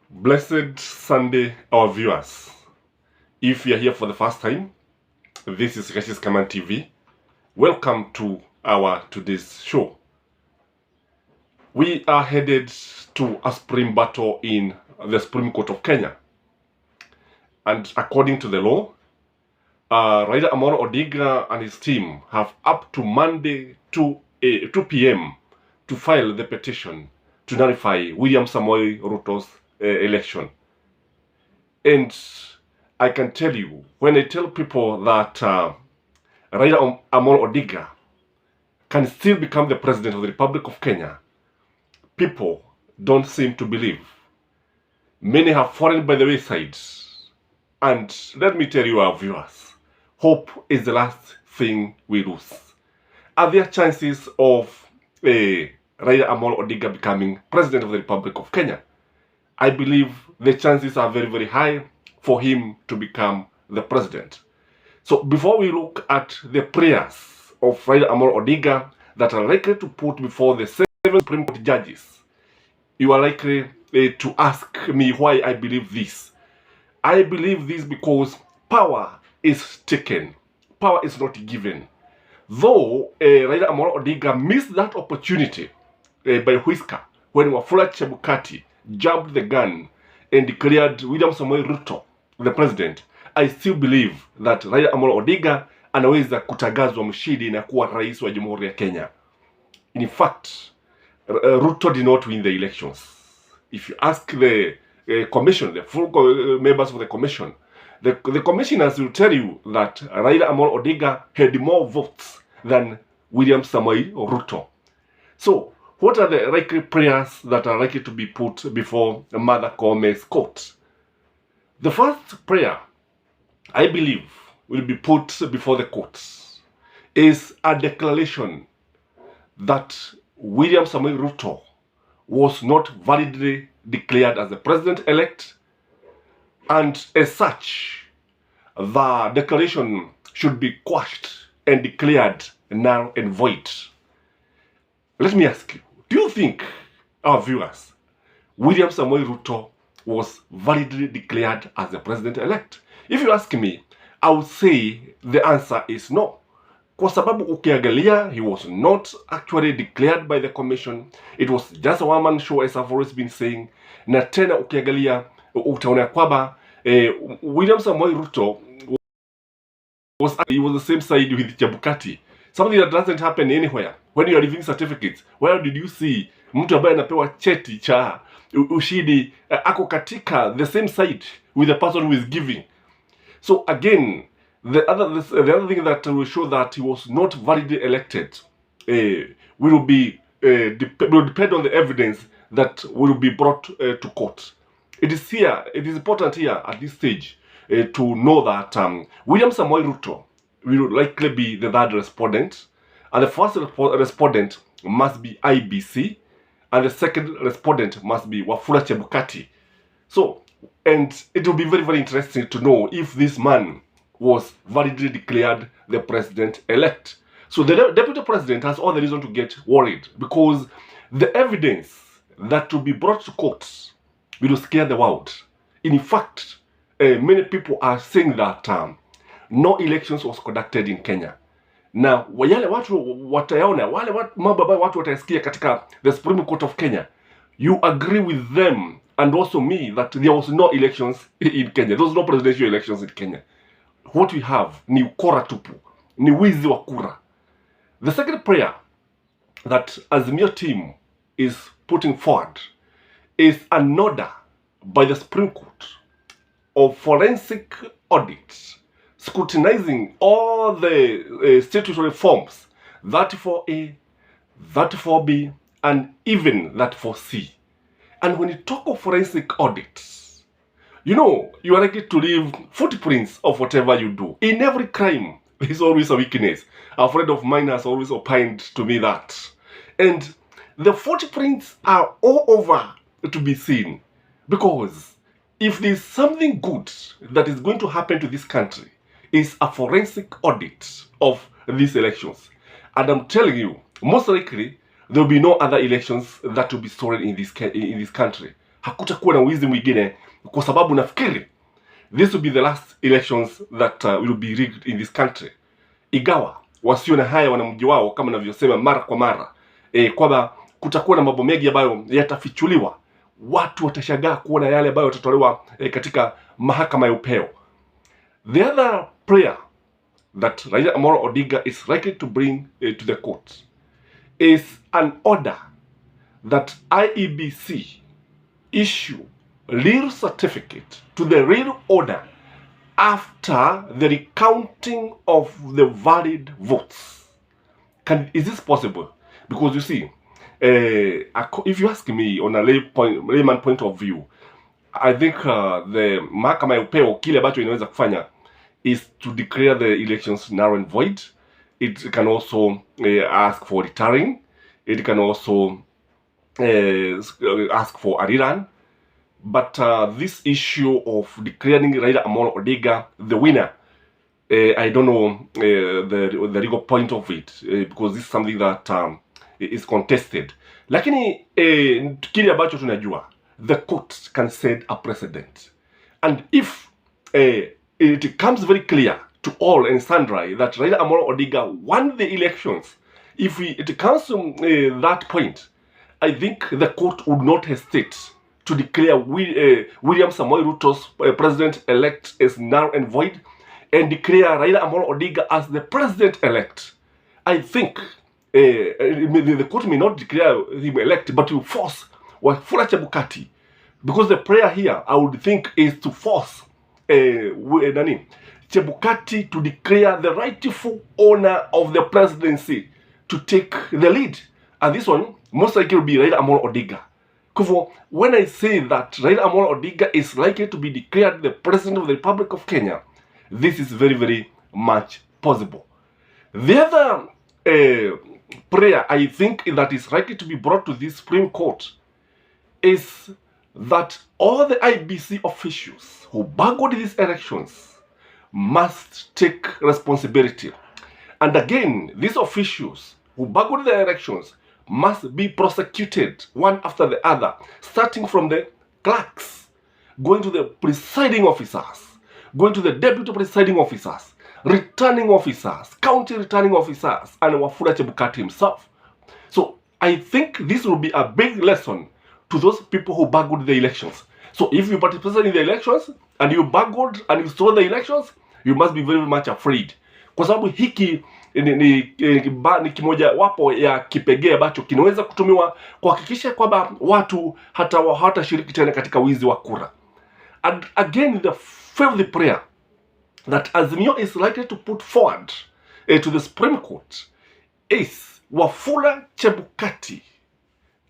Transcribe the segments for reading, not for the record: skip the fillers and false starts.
Blessed Sunday, our viewers. If you're here for the first time, this is Raila'S Command TV. Welcome to our today's show. We are headed to a supreme battle in the Supreme Court of Kenya. And according to the law, Raila Amolo Odinga and his team have up to Monday 2 p.m. to file the petition to nullify William Samoei Ruto's election. And I can tell you, when I tell people that Raila Amolo Odinga can still become the president of the Republic of Kenya, people don't seem to believe. Many have fallen by the wayside. And let me tell you, our viewers, hope is the last thing we lose. Are there chances of Raila Amolo Odinga becoming president of the Republic of Kenya? I believe the chances are very, very high for him to become the president. So before we look at the prayers of Raila Amolo Odinga that are likely to put before the 7 Supreme Court judges, you are likely to ask me why I believe this. I believe this because power is taken. Power is not given. Though Raila Amolo Odinga missed that opportunity by whisker when Wafula Chebukati jumped the gun and declared William Samoei Ruto the president, I still believe that Raila Amolo Odinga anaweza kutangazwa mshindi na kuwa rais wa Jamhuri ya Kenya. In fact, Ruto did not win the elections. If you ask the commission, the full members of the commission, the commissioners will tell you that Raila Amolo Odinga had more votes than William Samoei Ruto. So, what are the likely prayers that are likely to be put before Mother Kome's court? The first prayer, I believe, will be put before the courts is a declaration that William Samoei Ruto was not validly declared as the president-elect, and as such, the declaration should be quashed and declared null and void. Let me ask you, do you think, our viewers, William Samoei Ruto was validly declared as the president-elect? If you ask me, I would say the answer is no. Kwa sababu ukiangalia, he was not actually declared by the commission. It was just a one-man show, as I've always been saying. Na tena ukiangalia, utaona kwamba William Samoei Ruto was the same side with Chebukati. Something that doesn't happen anywhere. When you are giving certificates, where did you see mtu ambaye anapewa cheti cha ushindi ako katika the same side with the person who is giving? So again, the other thing that will show that he was not validly elected will depend on the evidence that will be brought to court. It is important here at this stage to know that William Samoei Ruto will likely be the third respondent, and the first respondent must be IBC, and the second respondent must be Wafula Chebukati. So, and it will be very, very interesting to know if this man was validly declared the president-elect. So the deputy president has all the reason to get worried, because the evidence that will be brought to court will scare the world. In fact, many people are saying that no elections was conducted in Kenya. Na yale watu watayaona, wale mambo ambayo watu watasikia katika the Supreme Court of Kenya, you agree with them and also me that there was no elections in Kenya. There was no presidential elections in Kenya. What we have ni ukora tupu, ni wizi wa kura. The second prayer that Azimio team is putting forward is an order by the Supreme Court of forensic audit, scrutinizing all the statutory forms, 34A, 34B, and even 34C. And when you talk of forensic audits, you know, you are likely to leave footprints of whatever you do. In every crime, there is always a weakness. A friend of mine has always opined to me that. And the footprints are all over to be seen. Because if there's something good that is going to happen to this country, is a forensic audit of these elections. And I'm telling you, most likely, there will be no other elections that will be stolen in this country. hakutakuwa na wizi mwingine, kwa sababu nafikiri this will be the last elections that will be rigged in this country. Igawa wasio na haya wanamji wao kama navyosema mara kwa mara, kwamba kutakuwa na mambo mengi ambayo yatafichuliwa. Watu watashangaa kuona yale ambayo yatatolewa katika mahakama ya upeo. The other prayer that Raila Amolo Odinga is likely to bring to the court is an order that IEBC issue real certificate to the real order after the recounting of the valid votes. Is this possible? Because you see, if you ask me on a layman point of view, I think the mahakama ya upeo kile ambacho inaweza kufanya is to declare the elections null and void. It can also ask for retiring. It can also ask for a rerun. But this issue of declaring Raila Amolo Odinga the winner, I don't know the legal point of it, because this is something that is contested. Lakini kile ambacho tunajua, the court can set a precedent. And if it comes very clear to all and sundry that Raila Amolo Odinga won the elections, if it comes to that point, I think the court would not hesitate to declare William Samoei Ruto's president-elect as null and void, and declare Raila Amolo Odinga as the president-elect. I think the court may not declare him elect, but to force Wafula Chebukati, because the prayer here, I would think, is to force Chebukati to declare the rightful owner of the presidency to take the lead. And this one most likely will be Raila Amolo Odinga. When I say that Raila Amolo Odinga is likely to be declared the President of the Republic of Kenya, this is very, very much possible. The other prayer I think that is likely to be brought to this Supreme Court is that all the IBC officials who bungled these elections must take responsibility. And again, these officials who bungled the elections must be prosecuted one after the other, starting from the clerks, going to the presiding officers, going to the deputy presiding officers, returning officers, county returning officers, and Wafula Chebukati himself. So I think this will be a big lesson to those people who bungled the elections. So if you participated in the elections and you bungled and you stole the elections, you must be very much afraid. Kwa sababu hiki ni kimoja wapo ya kipegee ambacho kinaweza kutumiwa kuhakikisha kwamba watu hawatashiriki tena katika wizi wa kura. And again, the fifth prayer that Azimio is likely to put forward to the Supreme Court is Wafula Chebukati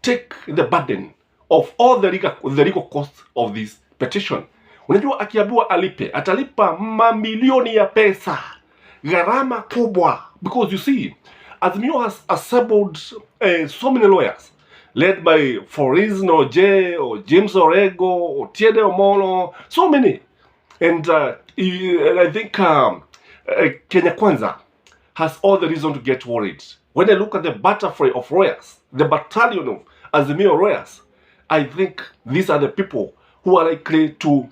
take the burden of all the legal costs of this petition. Unajua akiambiwa alipe, atalipa mamilioni ya pesa, gharama kubwa, because you see, Azimio has assembled so many lawyers, led by Forizno J, or James Orego, or Tiede Omolo, so many. And I think Kenya Kwanza has all the reason to get worried. When I look at the butterfly of lawyers, the battalion of Azimio lawyers, I think these are the people who are likely to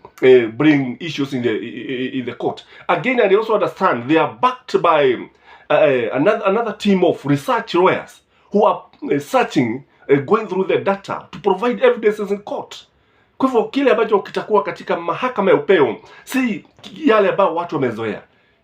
bring issues in the court. Again, I also understand they are backed by another team of research lawyers who are searching, going through the data to provide evidences in court. Kwa hivyo kile ambacho kitakuwa katika mahakama ya upeo si yale ambao watu wamezoea.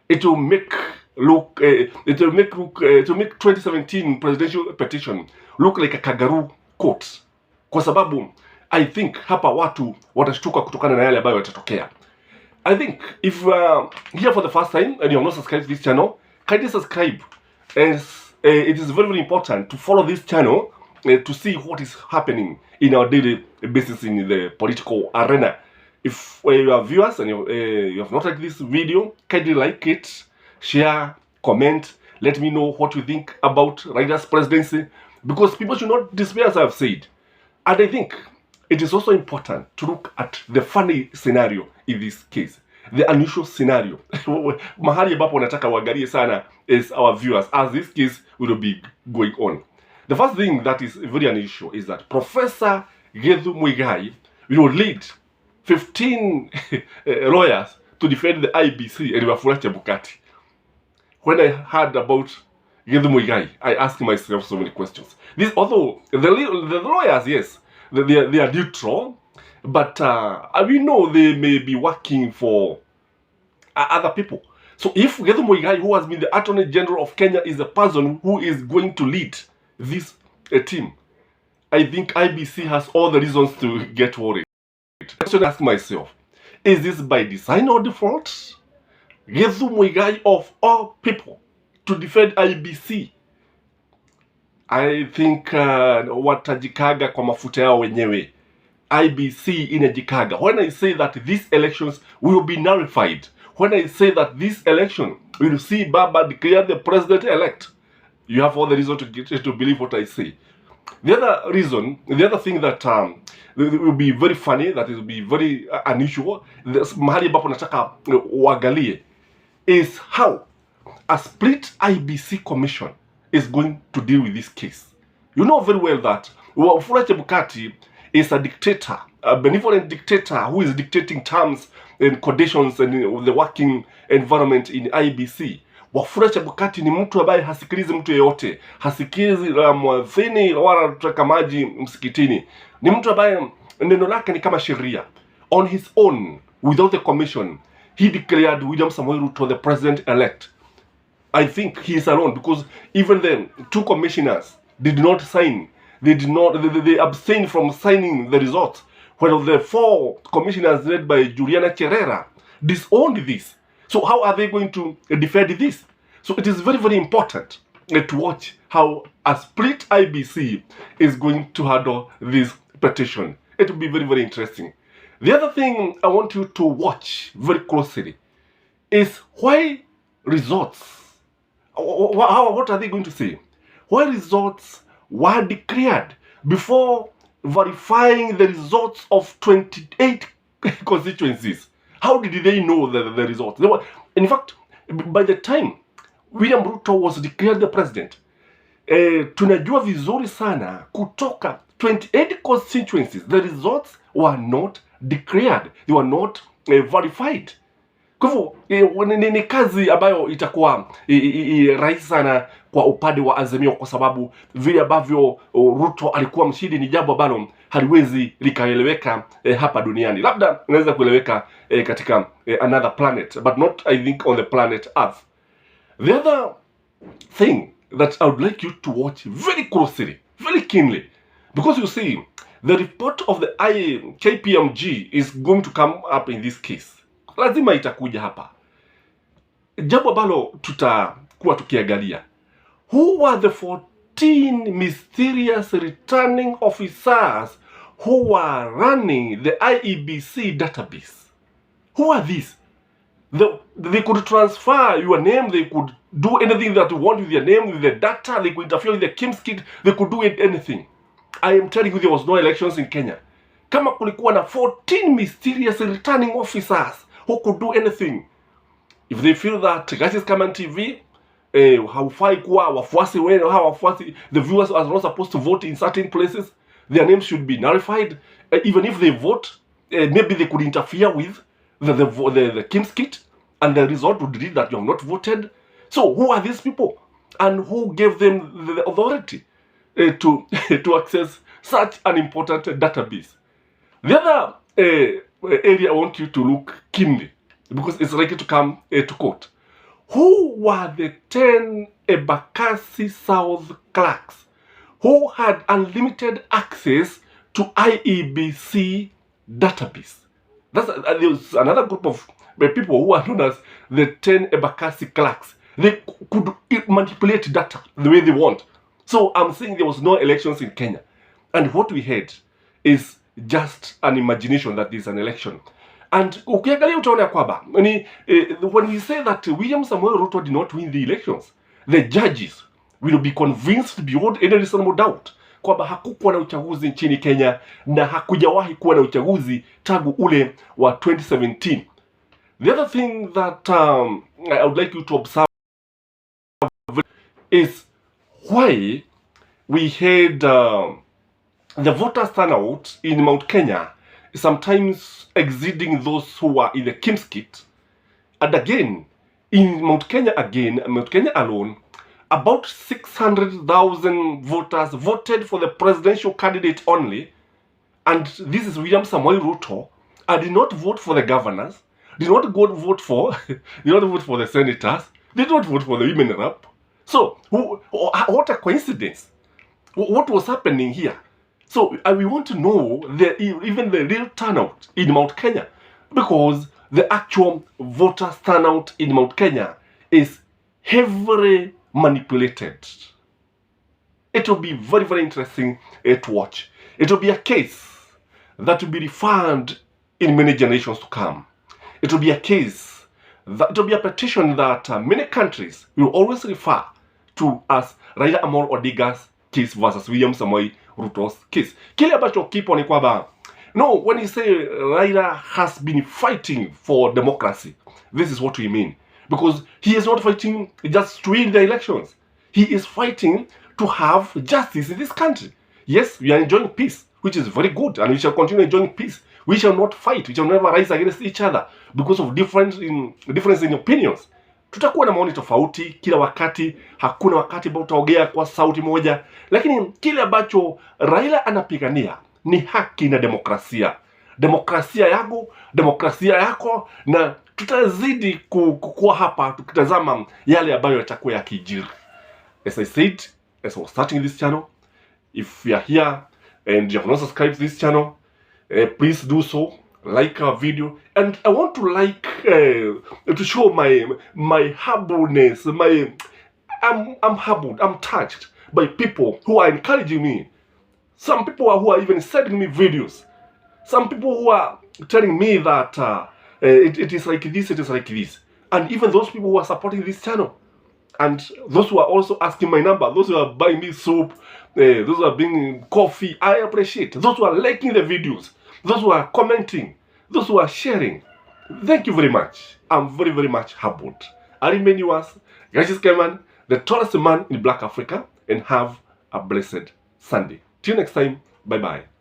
It will make 2017 presidential petition look like a kangaroo court. Kwa sababu I think hapa watu watashtuka kutokana na yale ambayo yatatokea. I think if here for the first time and you have not subscribed to this channel, kindly subscribe, as it is very, very important to follow this channel to see what is happening in our daily basis in the political arena. If you are viewers and you have not liked this video, kindly like it, share, comment, let me know what you think about Raila'S presidency, because people should not despair, as I have said. And I think it is also important to look at the funny scenario in this case, the unusual scenario. Mahali ambapo nataka uangalie sana is our viewers, as this case will be going on. The first thing that is very unusual is that Professor Githu Muigai lead 15 lawyers to defend the IBC and Wafula Chebukati. When I heard about Githu Muigai, I asked myself so many questions. Although the lawyers, yes, they are neutral, but we know they may be working for other people. So if Githu Muigai, who has been the Attorney General of Kenya, is the person who is going to lead this team, I think IBC has all the reasons to get worried. I should ask myself, is this by design or default? Githu Muigai of all people to defend IBC. I think watajikaga kwa mafuta yao wenyewe. IBC inajikaga. When I say that these elections will be nullified, when I say that this election will see Baba declare the president-elect, you have all the reason to believe what I say. The other thing that will be very funny, that will be very unusual, mahali ambapo nataka uangalie, is how a split IBC commission is going to deal with this case. You know very well that Wafula Chebukati is a dictator, a benevolent dictator who is dictating terms and conditions and the working environment in IBC. Wafula Chebukati ni mtu ambaye hasikilizi mtu yeyote, hasikilizi mwadhini wala tutaka maji msikitini. Ni mtu ambaye neno lake ni kama sheria. On his own, without the commission, he declared William Samoei Ruto the president-elect. I think he is alone, because even the two commissioners did not sign. They abstained from signing the results. While the four commissioners led by Juliana Cherera disowned this. So how are they going to defend this? So it is very, very important to watch how a split IBC is going to handle this petition. It will be very, very interesting. The other thing I want you to watch very closely is why results. What are they going to say? Why results were declared before verifying the results of 28 constituencies? How did they know the results? In fact, by the time William Ruto was declared the president, tunajua vizuri sana kutoka 28 constituencies, the results were not declared. They were not verified. Kwa hivyo ni kazi ambayo itakuwa rahisi sana kwa upande wa Azimio, kwa sababu vile ambavyo Ruto alikuwa mshindi ni jambo ambalo haliwezi likaeleweka hapa duniani. Labda inaweza kueleweka katika another planet, but not, I think, on the planet Earth. The other thing that I would like you to watch very closely, very keenly, because you see, the report of the KPMG is going to come up in this case. Lazima itakuja hapa. Jambo ambalo tutakuwa tukiangalia. Who were the 14 mysterious returning officers who were running the IEBC database? Who are these? They could transfer your name, they could do anything that you want with your name, with the data, they could interfere with the KIMS kit, they could do anything. I am telling you, there was no elections in Kenya. Kama kulikuwa na 14 mysterious returning officers who could do anything. If they feel that Raila'S Common TV, haufai kuwa wafuasi wenu, wafuasi, the viewers are not supposed to vote in certain places, their names should be nullified. Even if they vote, maybe they could interfere with the KIMS kit, and the result would read that you have not voted. So who are these people, and who gave them the authority to access such an important database? The other area I want you to look keenly, because it's likely to come to court. Who were the 10 Embakasi South clerks who had unlimited access to IEBC database? There's another group of people who are known as the 10 Embakasi clerks. They could manipulate data the way they want. So I'm saying there was no elections in Kenya. And what we had is just an imagination that there's an election. And ukiangalia utaona kwamba when we say that William Samoei Ruto did not win the elections, the judges will be convinced beyond any reasonable doubt kwamba hakukuwa na uchaguzi nchini Kenya, na hakujawahi kuwa na uchaguzi tangu ule wa 2017. The other thing that I would like you to observe is why we had the voter turnout in Mount Kenya sometimes exceeding those who are in the Kim's kit. And again, in Mount Kenya alone, about 600,000 voters voted for the presidential candidate only. And this is William Samoei Ruto. I did not vote for the governors, did not vote for the senators, did not vote for the women rep. So, what a coincidence. What was happening here? So, we want to know even the real turnout in Mount Kenya, because the actual voter turnout in Mount Kenya is heavily manipulated. It will be very, very interesting to watch. It will be a case that will be refined in many generations to come. It will be a case, it will be a petition that many countries will always refer to as Raila Amolo Odinga's case versus William Samoei Ruto's case. Kile ambacho kipo ni kwamba, no, when you say Raila has been fighting for democracy, this is what we mean. Because he is not fighting just to win the elections. He is fighting to have justice in this country. Yes, we are enjoying peace, which is very good, and we shall continue enjoying peace. We shall not fight. We shall never rise against each other because of difference in opinions. Tutakuwa na maoni tofauti kila wakati, hakuna wakati ambao tutaongea kwa sauti moja, lakini kile ambacho Raila anapigania ni haki na demokrasia. Demokrasia yangu, demokrasia yako, na tutazidi kuwa hapa tukitazama yale ambayo yatakuwa yakijiri. As I said, as I was starting this channel, if you are here and you have not subscribed to this channel, please do so. Like our video, and I want to show my humbleness. I'm humbled. I'm touched by people who are encouraging me. Some people who are even sending me videos. Some people who are telling me that it is like this, it is like this, and even those people who are supporting this channel, and those who are also asking my number, those who are buying me soup, those who are bringing coffee. I appreciate those who are liking the videos, those who are commenting, those who are sharing. Thank you very much. I'm very, very much humbled. I remain yours, Raila'S Kenyans, the tallest man in Black Africa, and have a blessed Sunday. Till next time, bye-bye.